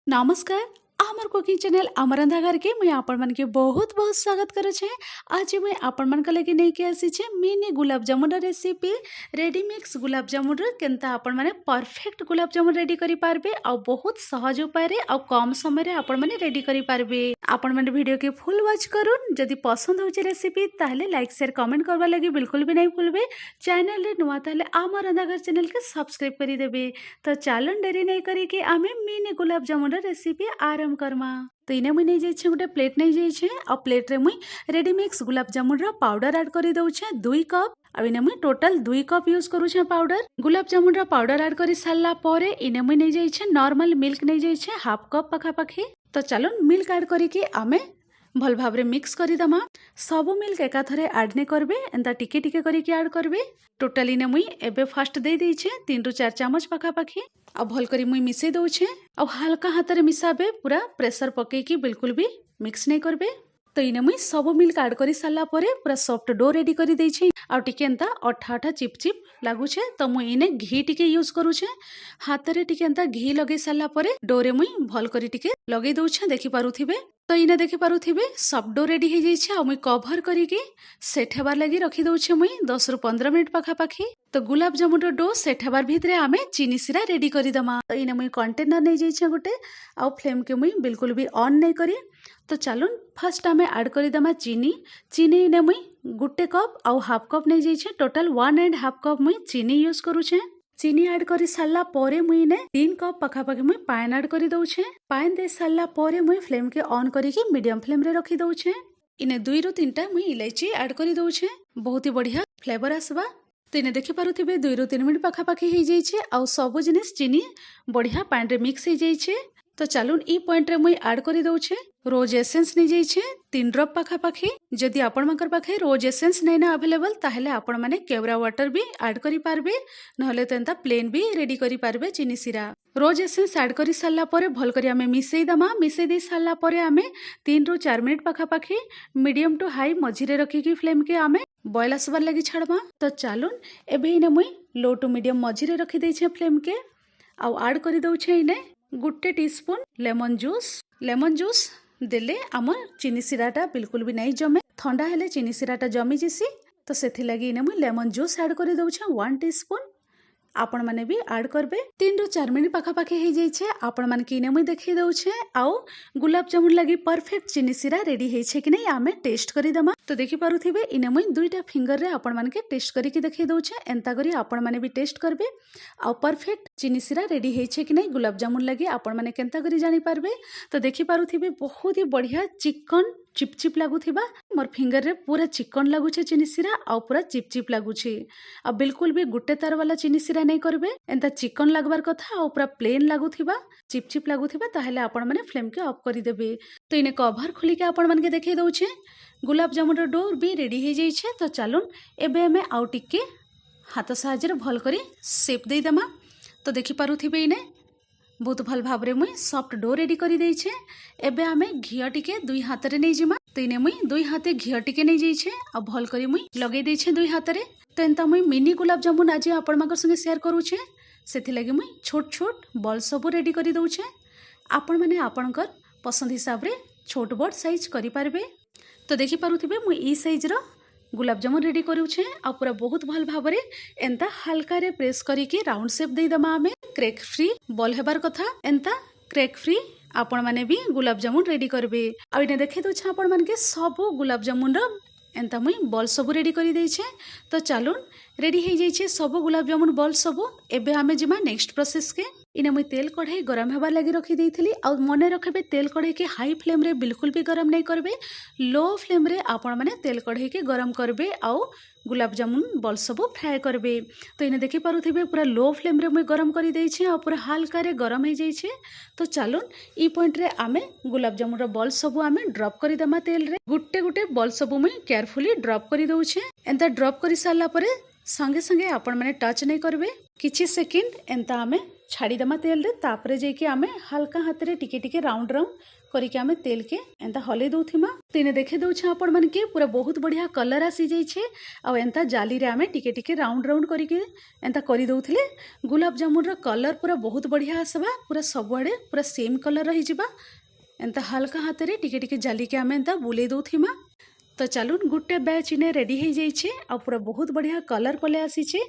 नमस्कार आमर cooking channel अमरंधा घर के मुझे आपण मन के बहुत बहुत स्वागत करे छे। आज मुझे आपण मन के लगे नहीं के आसी छे mini gulab jamun recipe ready mix gulab jamun केनता आपण माने परफेक्ट गुलाब जामुन रेडी करि पारबे आ बहुत सहज उपाय रे आ कम समय रे आपण माने रेडी करि पारबे। आपण माने वीडियो के फुल वॉच करूँ जदि पसंद होचे रेसिपी ताहले लाइक शेयर कमेंट करबा लगी बिल्कुल भी नहीं भूलबे। चैनल रे नुआ ताहले अमरंधा घर चैनल के सब्सक्राइब करि देबे। तो चलन डेरी नहीं करी कि आमे मिनी गुलाब जामुन रेसिपी आरंभ करमा। तो इने मुई नहीं जाइछे गोटे प्लेट नहीं जाइछे आ प्लेट रे मुई रेडी मिक्स गुलाब जामुन रा पाउडर ऐड करि दउछे 2 कप। अब इने मुई total 2 cup use करूछे powder. Gulab jamun रा पाउडर ऐड करि सारला परे इने मुई नहीं जाइछे नॉर्मल मिल्क नहीं जाइछे हाफ कप पखा पखी। तो चलो मिल्क ऐड करी कि आमे भल भाव मिक्स करदमा। सब मिल्क एकाथरे ऐड नहीं करबे एंता टिके टिके करके ऐड करबे। टोटली ने मुई एबे फर्स्ट दे देइछे 3 रु 4 चम्मच पखा पखी आ भल करी मुई मिसई दउछे आ हल्का हाथ रे मिसाबे पूरा प्रेशर पके कि बिल्कुल भी मिक्स नहीं करबे। तो इने मुई सब मिल्क ऐड करि सारला परे पूरा सॉफ्ट डो रेडी करि देइछे आ टिके एंता अठा अठा चिप चिप लागुछे। तो मुई इने घी टिके यूज करूछे हाथ रे टिके एंता घी लगे सारला परे डो रे मुई भल करी टिके लगे दउछे देखि पारुथिबे। तो इने देखि पारुथिबे सब डो रेडी हो जाइछे आ मुई कवर करिके सेट हेबार लगी रखी दउछे मुई 10 रु 15 मिनिट पखा पाखी। तो गुलाब जामुन रो डो सेट हेबार भितरे आमे चीनी सिरा रेडी करि दमा। तो इने मुई कंटेनर नै जाइछे गोटे आ फ्लेम के मुई बिल्कुल भी ऑन नै करी। तो चलुन फर्स्ट आमे ऐड करि दमा चीनी। चीनी इने मुई गुटे कप आ हाफ कप नै जाइछे टोटल 1.5 कप मुई चीनी यूज करूछे। चीनी ऐड करि सारला परे मुई ने 3 कप पखा पखी मुई पानी ऐड करि दउछे। पानी दे सारला परे मुई फ्लेम के ऑन करिके मीडियम फ्लेम रे रखि दउछे। इने 2 रु 3 टा मुई इलायची ऐड करि दउछे बहुत ही बढ़िया फ्लेवर आसबा। तो इने देखि पारुथिबे 2 रु 3 मिनिट पखा पखी हो जाइछे आ सब जिनिस चीनी बढ़िया पानी रे मिक्स हो जाइछे। तो चलुन ई पॉइंट रे मुई ऐड करि दउछे रोज एसेंस नहीं जाइछे 3 ड्रॉप पखा पखी। जदि आपण मानकर पाखे रोज एसेंस नहीं ना अवेलेबल ताहले आपण माने केवरा वाटर भी ऐड करि पारबे नहले तेंता प्लेन भी रेडी करि पारबे चीनी सिरा। रोज एसेंस ऐड करि सारला परे भल करी आमे मिसई दमा। मिसई दे सारला परे आमे 3 रु 4 मिनिट पखा पखी मीडियम टू हाई मझिरे रखिकी फ्लेम के आमे बॉयल आसबार लगी छाड़मा। तो चलुन एबे इने मुई लो टू मीडियम मझिरे रखि देइछे फ्लेम के आ ऐड करि दउछे इने गुटे टीस्पून लेमन जूस देले आमर चीनी सिराटा बिल्कुल भी नहीं जमे। ठंडा हेले चीनी सिराटा जमी जिसी। तो सेथि लगी इने मुई लेमन जूस ऐड करि दउछे 1 टीस्पून। आपण माने भी ऐड करबे 3 रु 4 मिनिट पखा पाखे हो जाइछे। आपण माने कि इने मुई देखि दउछे आउ गुलाब जामुन लगी परफेक्ट चीनी सिरा रेडी हेछे कि नहीं आमे टेस्ट करि दमा। तो देखि पारुथिबे इने मुई 2टा फिंगर रे आपण माने के टेस्ट करि के देखि दउछे एंता करी आपण माने भी टेस्ट करबे आउ परफेक्ट चीनी सिरा रेडी हेछे कि नहीं गुलाब जामुन लगी आपण माने केंता करी जानि पारबे। तो देखि पारुथिबे बहुत ही बढ़िया चिकन चिपचिप लागुथिबा मोर फिंगर रे पूरा चिकन लागुछे चीनी सिरा आ पूरा चिपचिप लागुछे आ बिल्कुल भी गुटे तार वाला चीनी सिरा नहीं करबे एंता चिकन लागबार कथा आ पूरा प्लेन लागुथिबा चिपचिप लागुथिबा ताहले आपण माने फ्लेम के ऑफ करि देबे। तो इने कवर खोली के आपण माने के देखै दउछे गुलाब जामुन रो डो भी रेडी हो जाइछे। तो चलुन एबे हमें आउ टिके हाथ साहाय्य भल करी शेप दे दमा। तो देखि पारुथिबे इने बहुत भल भाव रे मुई सॉफ्ट डो रेडी करि देइछे। एबे आमे घिया टिके 2 हाथ रे नै जिमा। तो इने मुई 2 हाथे घिया टिके नै जाइछे आ भल करी मुई लगे देइछे 2 हाथ रे। तो एंता मुई मिनी गुलाब जामुन आज आपण मानकर संगे शेयर करूछे सेथि लागि मुई छोट छोट बॉल सब रेडी करि दउछे। आपण माने आपणकर पसंद हिसाब रे छोट बड़ साइज करि पारबे। तो देखि पारुथिबे मुई ई साइज रो गुलाब जामुन रेडी करूछे आ पूरा बहुत भल भाव रे एंता हल्का रे प्रेस करिके राउंड शेप दे दमा। आमे क्रेक फ्री बॉल हेबार कथा एंता क्रेक फ्री आपण माने भी गुलाब जामुन रेडी करबे। आ इने देखै दउछे आपण माने के सब गुलाब जामुन रो एंता मुई बॉल सब रेडी करि देइछे। तो चलुन रेडी हो जाइछे सब गुलाब जामुन बॉल सब। एबे आमे जिमा नेक्स्ट प्रोसेस के इने मुई तेल कढ़ाई गरम हेबार लगी रखी देइथिली आ मने रखबे तेल कढ़ाई के हाई फ्लेम रे बिल्कुल भी गरम नहीं करबे लो फ्लेम रे आपण माने तेल कढ़ाई के गरम करबे आउ गुलाब जामुन बॉल सब फ्राए करबे। तो इने देखि पारुथिबे पूरा लो फ्लेम रे मुई गरम करि देइछे आ पूरा हल्का रे गरम हो जाइछे। तो चलुन ई पॉइंट रे आमे गुलाब जामुन रो बॉल सब आमे ड्रॉप करि दमा तेल रे। गुटे गुटे बॉल सब मुई केयरफुली ड्रॉप करि दउछे। एंता ड्रॉप करि सारला परे संगे संगे आपण माने टच नहीं करबे किछि सेकंड एंता आमे छाड़ीदेमा तेल रे तापरे जाइए आम हल्का हाथ रे टिके टिके राउंड राउंड करके आम तेल के एंता हले दौथिमा। तेने देखे दौछे आपण मन के पूरा बहुत बढ़िया कलर आसी जाइए आ एंता जाली रे आम टिके टिके राउंड राउंड करके एंता करी दौथिले गुलाब जामुन रो कलर पूरा बहुत बढ़िया आसबा पूरा सबआड़े पूरा सेम कलर रही जिबा। एंता हल्का हाथ रे टिके टिके जाली के आम एंता बुले दौथिमा। तो चलून गुटे बैच इने रेडी हो जाइए आ पूरा बहुत बढ़िया कलर पले आसीचे।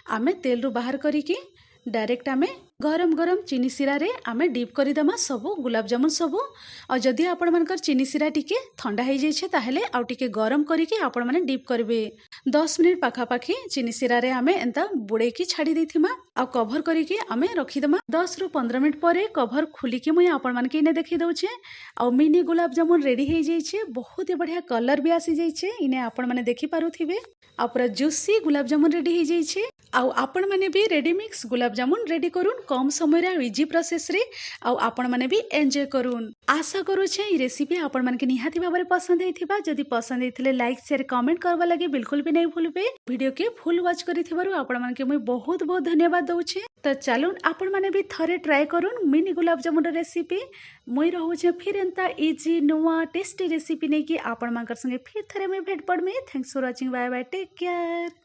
आम तेल रु बाहर करिकी डायरेक्ट आम गरम गरम चीनी सिरा रे आम डीप करदेमा सबू गुलाब जामुन सबू। आ जदि आपण मानकर चीनी सिरा टिके ठंडा हो जाइए ताहले आउ टिके गरम करिके आपण माने डीप करिवे। 10 मिनिट पाखापाखी चीनी सिरा रे आम एंता बुड़ेकी छाड़ी देथिमा आ कभर करिके आम रखीदेमा। 10 रु 15 मिनिट परे कभर खुलिके मुई आपण मानके इने देखि दउछे आ मिनी गुलाब जामुन रेडी हो जाइए। बहुत ही बढ़िया कलर भी आसी जाइए इने आपण माने देखि पारुथिबे आ पूरा जूसी गुलाब जामुन रेडी हो जाइए। आउ आपण माने भी ready mix gulab jamun ready करूँ कम समय रे इजी प्रोसेस रे आउ आपण माने भी एंजॉय करूँ। आशा करू छे ई रेसिपी आपण मानके निहाती भाबरे पसंद हेथिबा। जदि पसंद हेथिले लाइक शेयर कमेंट करबा लागि बिल्कुल भी नहीं भूलबे। वीडियो के फुल वॉच करिथिबारु आपण मानके मुई बहुत बहुत धन्यवाद दउछे। तो चलून आपण माने भी थरे ट्राई करूँ मिनी गुलाब जामुन रेसिपी। मुई रहूछे फिर एंता इजी नुआ टेस्टी रेसिपी नै कि आपण मानकर संगे फिर थरे में भेट पड़मे। Thanks for watching bye bye take care.